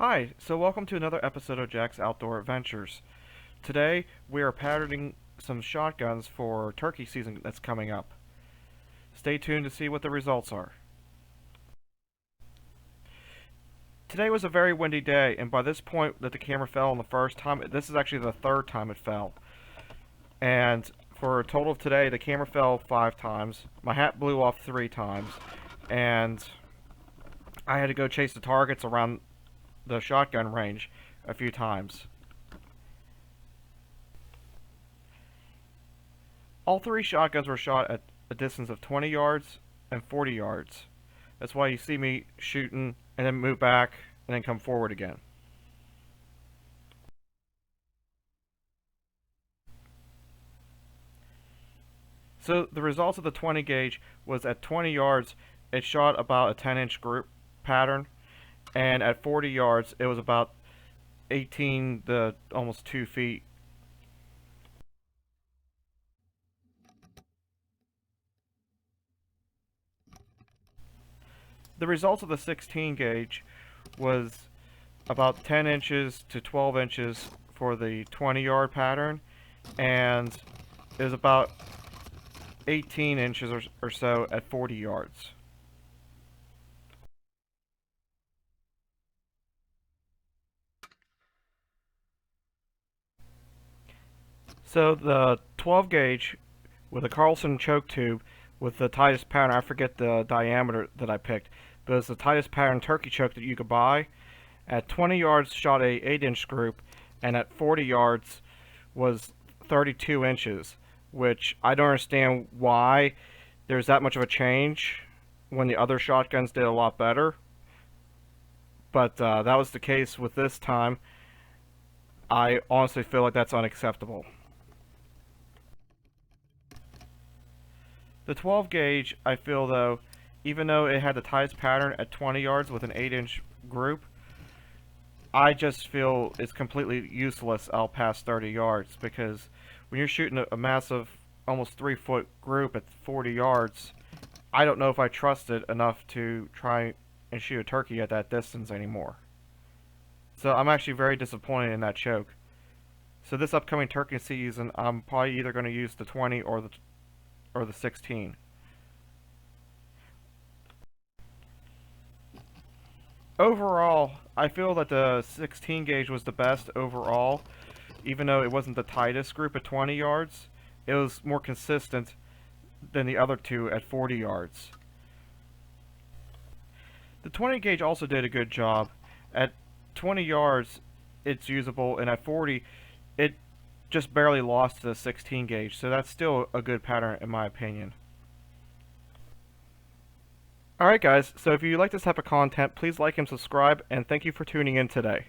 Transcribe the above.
Hi, so welcome to another episode of Jack's Outdoor Adventures. Today, we are patterning some shotguns for turkey season that's coming up. Stay tuned to see what the results are. Today was a very windy day, and by this point that the camera fell on the first time, this is actually the third time it fell. And for a total of today, the camera fell 5 times, my hat blew off 3 times, and I had to go chase the targets around the shotgun range a few times. All 3 shotguns were shot at a distance of 20 yards and 40 yards. That's why you see me shooting and then move back and then come forward again. So the results of the 20 gauge was at 20 yards it shot about a 10-inch group pattern, and at 40 yards it was about 18 to almost 2 feet. The results of the 16 gauge was about 10 inches to 12 inches for the 20-yard pattern, and it was about 18 inches or so at 40 yards. So the 12 gauge with a Carlson Choke Tube with the tightest pattern, I forget the diameter that I picked, but it's the tightest pattern turkey choke that you could buy. At 20 yards shot a 8-inch group, and at 40 yards was 32 inches, which I don't understand why there's that much of a change when the other shotguns did a lot better. But that was the case with this time. I honestly feel like that's unacceptable. The 12 gauge, I feel though, even though it had the tightest pattern at 20 yards with an 8-inch group, I just feel it's completely useless out past 30 yards, because when you're shooting a massive, almost 3-foot group at 40 yards, I don't know if I trust it enough to try and shoot a turkey at that distance anymore. So I'm actually very disappointed in that choke. So this upcoming turkey season, I'm probably either going to use the 20 or the 16. Overall, I feel that the 16 gauge was the best overall, even though it wasn't the tightest group at 20 yards. It was more consistent than the other two at 40 yards. The 20 gauge also did a good job. At 20 yards, it's usable, and at 40, it just barely lost to the 16 gauge, so that's still a good pattern in my opinion. Alright guys, so if you like this type of content, please like and subscribe, and thank you for tuning in today.